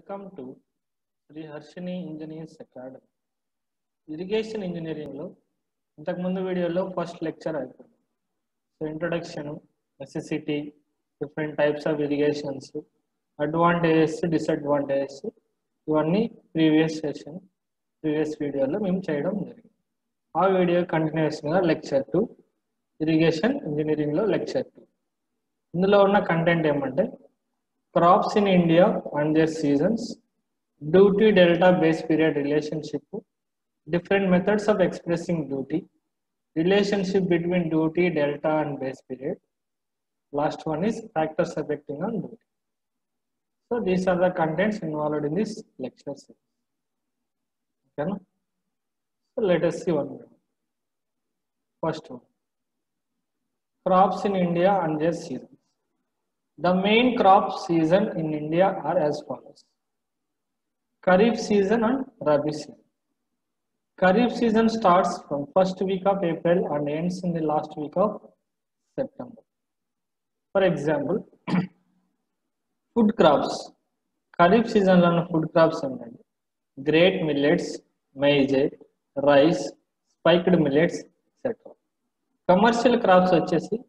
Welcome to Sri Harshini Engineers Academy. Irrigation ఇంజనీరింగ్లో ఇంతకుముందు వీడియోలో ఫస్ట్ లెక్చర్ అయిపోయింది. So introduction, necessity, different types of irrigations, advantages, disadvantages ఇవన్నీ previous వీడియోలో మేము చేయడం జరిగింది. ఆ వీడియో కంటిన్యూస్గా లెక్చర్ 2, ఇరిగేషన్ ఇంజనీరింగ్లో లెక్చర్ 2. ఇందులో ఉన్న కంటెంట్ ఏమంటే crops in India and their seasons, duty delta base period relationship, different methods of expressing duty, relationship between duty delta and base period. Last one is factors affecting on duty. So these are the contents involved in this lecture series. Okay, no? So let us see one more. First one, crops in India and their seasons. The main crop season in India are as follows: Kharif season and Rabi season. Kharif season starts from first week of April and ends in the last week of September. For example, food crops. Kharif season lo food crops unnadi: great millets, maize, rice, spiked millets, etc. Commercial crops vachesi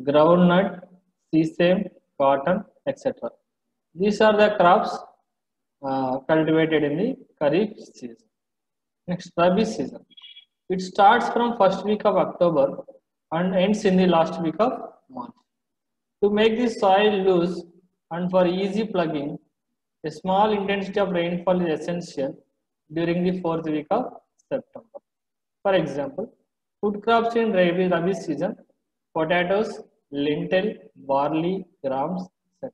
groundnut, sesame, cotton, etc. These are the crops cultivated in the Kharif season. Next, Rabi season. It starts from first week of October and ends in the last week of March. To make the soil loose and for easy plugging, a small intensity of rainfall is essential during the fourth week of September. For example, food crops in Rabi season: potatoes, lentil, barley, grams, etc.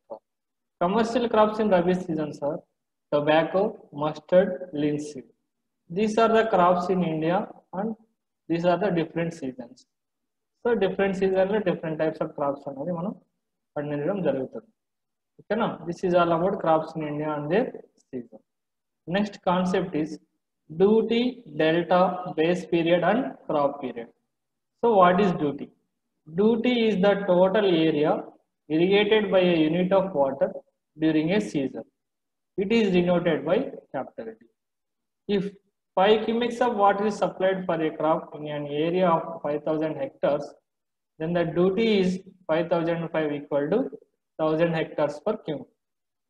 Commercial crops in Rabi seasons are tobacco, mustard, linseed. These are the crops in India and these are the different seasons. So different seasons, different types of crops అనేది మనం పండించడం జరుగుతుంది. ఓకేనా? This is all about crops in India and their season. Next concept is duty, delta, base period and crop period. So what is duty? Duty is the total area irrigated by a unit of water during a season. It is denoted by capital D. If 5 cubics of water is supplied for a crop in an area of 5,000 hectares, then the duty is 5,005 equal to 1,000 hectares per cubic.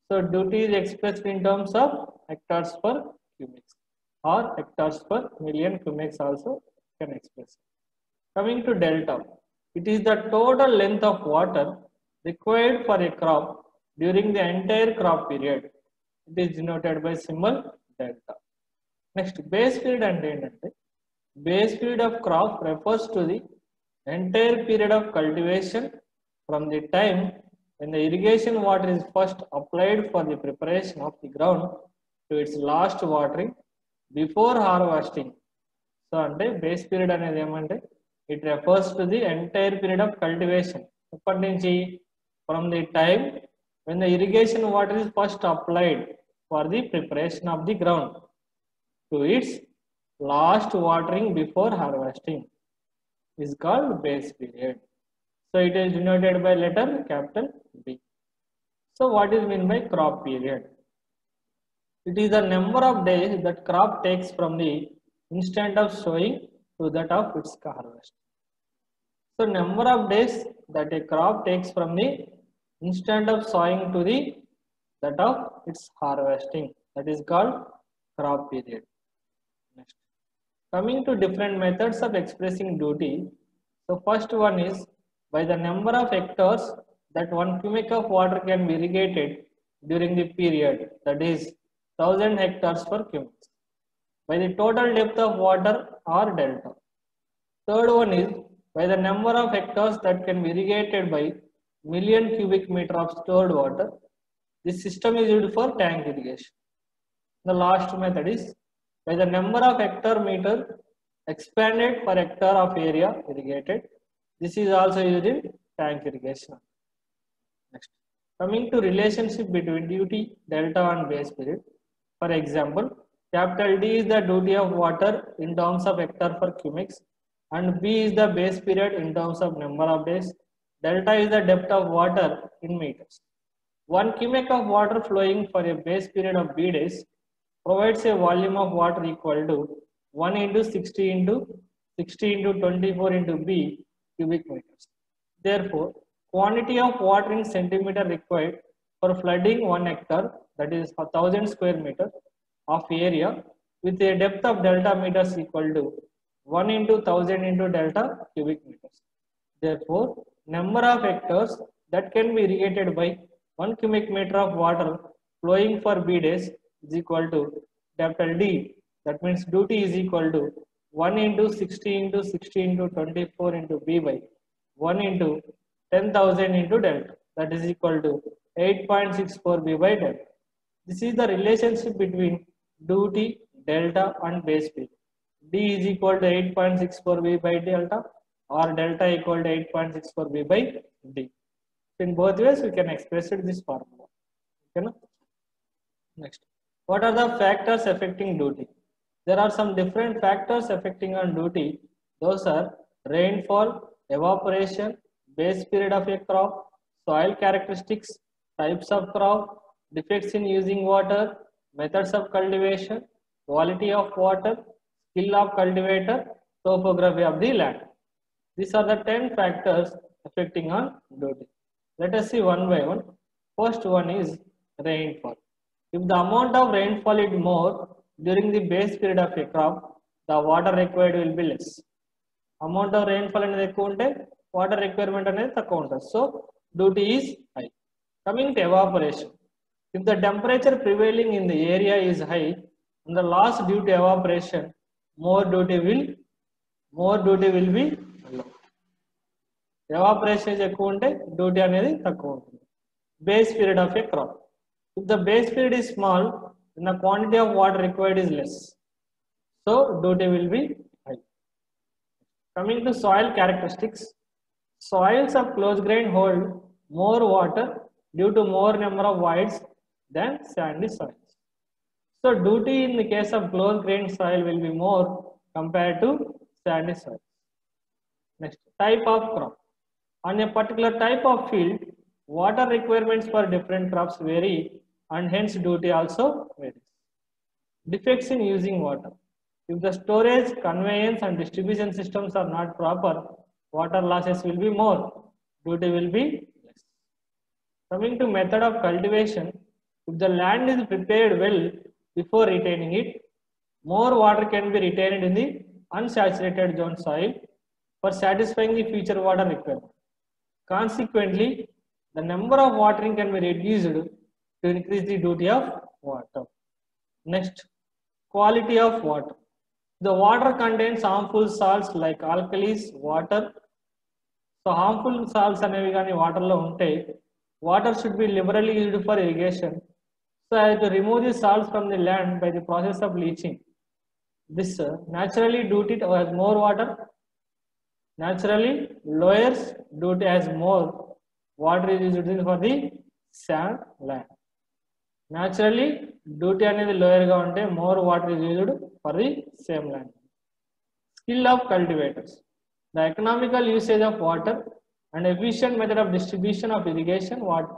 So duty is expressed in terms of hectares per cubic or hectares per million cubics also can express. Coming to delta, it is the total length of water required for a crop during the entire crop period. It is denoted by symbol delta. Next, base period అంటే ఏంటంటే base period of crop refers to the entire period of cultivation from the time when the irrigation water is first applied for the preparation of the ground to its last watering before harvesting. So అంటే base period అనేది ఏమంటే it refers to the entire period of cultivation. From the time when the irrigation water is first applied for the preparation of the ground to its last watering before harvesting is called base period. So it is denoted by letter capital B. So what is meant by crop period? It is the number of days that crop takes from the instant of sowing to that of its harvest. So number of days that a crop takes from the instant of sowing to the that of its harvesting, that is called crop period. Next, coming to different methods of expressing duty. So first one is by the number of hectares that 1 cubic of water can be irrigated during the period, that is 1,000 hectares per cubic, by the total depth of water or delta. Third one is by the number of hectares that can be irrigated by million cubic meter of stored water. This system is used for tank irrigation. The last method is by the number of hectare meter expanded per hectare of area irrigated. This is also used in tank irrigation. Next, coming to relationship between duty, delta and base period. For example, capital D is the duty of water in terms of hectare per cubic and B is the base period in terms of number of days. Delta is the depth of water in meters. 1 cubic of water flowing for a base period of B days provides a volume of water equal to 1 into 60 into 60 into 24 into B cubic meters. Therefore, quantity of water in centimeter required for flooding 1 hectare, that is 1000 square meter of area with a depth of delta meters equal to 1 into 1000 into delta cubic meters. Therefore, number of hectares that can be irrigated by 1 cubic meter of water flowing for B days is equal to capital D. That means duty is equal to 1 into 60 into 60 into 24 into B by 1 into 10,000 into delta. That is equal to 8.64 B by delta. This is the relationship between duty, delta and base period. D is equal to 8.64 B by delta or delta equal to 8.64 B by D. In both ways, we can express it this formula. Okay, no? Next, what are the factors affecting duty? There are some different factors affecting on duty. Those are rainfall, evaporation, base period of a crop, soil characteristics, types of crop, defects in using water, methods of cultivation, quality of water, skill of cultivator, topography of the land. These are the 10 factors affecting on duty. Let us see one by one. First one is rainfall. If the amount of rainfall is more during the base period of a crop, the water required will be less. Amount of rainfall అనేది ఎక్కువ ఉంటే water requirement అనేది తక్కువ ఉంటుంది. So duty is high. Coming to evaporation. If the temperature prevailing in the area is high and the loss due to evaporation, more duty will be low. Evaporation ఎక్కువ ఉంటే duty అనేది తక్కువ ఉంటుంది. Base period of a crop. If the base period is small, then the quantity of water required is less. So duty will be high. Coming to soil characteristics, soils of close grain hold more water due to more number of voids than sandy soils. So duty in the case of close grain soil will be more compared to sandy soil. Next, type of crop. On a particular type of field, water requirements for different crops vary and hence duty also varies. Defects in using water. If the storage, conveyance and distribution systems are not proper, water losses will be more, duty will be less. Coming to method of cultivation, if the land is prepared well before retaining it, more water can be retained in the unsaturated zone soil for satisfying the future water requirement. Consequently, the number of watering can be reduced to increase the duty of water. Next, quality of water. The water contains harmful salts like alkalis, water. So harmful salts అనేవి కానీ water లో ఉంటే water should be liberally used for irrigation. So as to remove the salts from the land by the process of leaching. This naturally duty has more water. Naturally lowers duty as more water is used for the sand land. Naturally, duty అనేది lower గా ఉంటే more water is used for the same land. Skill of cultivators. The economical usage of water and efficient method of distribution of irrigation water.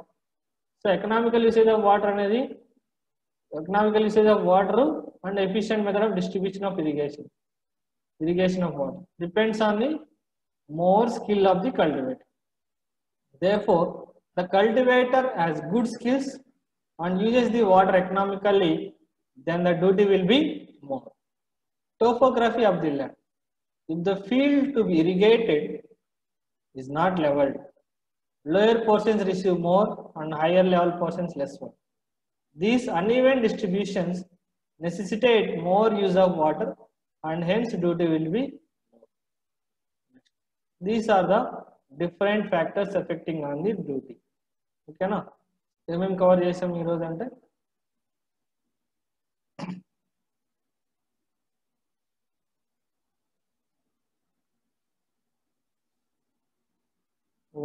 So economical usage of water అనేది economical usage of water and efficient method of distribution of irrigation of water depends on the more skill of the cultivator. Therefore, the cultivator has good skills and uses the water economically, then the duty will be more. Topography of the land. If the field to be irrigated is not leveled, lower portions receive more and higher level portions less water. These uneven distributions necessitate more use of water and hence duty will be more. These are the different factors affecting on the duty. Okay na? ఏమేమి cover చేసాం ఈరోజు అంటే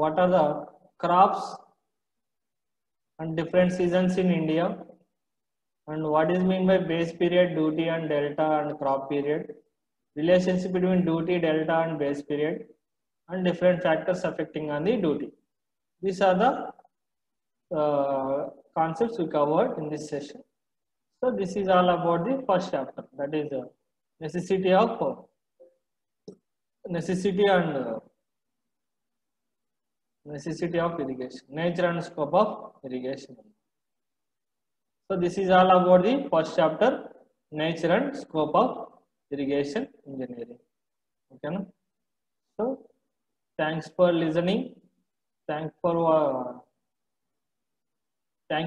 what are the crops and different seasons in India and what is mean by base period, duty and delta and crop period, relationship between duty, delta and base period and different factors affecting on the duty. These are the concepts we covered in this session. So this is all about the first chapter, that is necessity of irrigation, nature and scope of irrigation. So this is all about the first chapter, nature and scope of irrigation engineering. Okay, no? So thanks for listening. Thank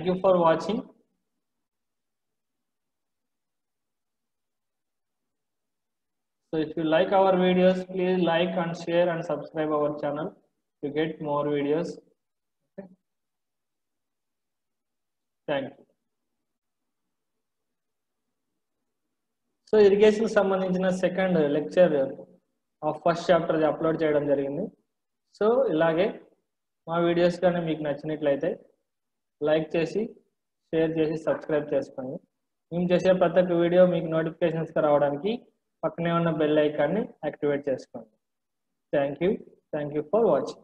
you for watching. So if you like our videos, please like and share and subscribe our channel to get more videos. Okay. Thank you. So irrigation సంబంధించిన second lecture of first chapter upload చేయడం జరిగింది. So ఇలాగే మా videos కానీ మీకు నచ్చినట్లయితే like చేసి share చేసి సబ్స్క్రైబ్ చేసుకోండి. మేము చేసే ప్రతి ఒక్క వీడియో మీకు నోటిఫికేషన్స్గా రావడానికి పక్కనే ఉన్న బెల్ ఐకాన్ని యాక్టివేట్ చేసుకోండి. Thank you for watching.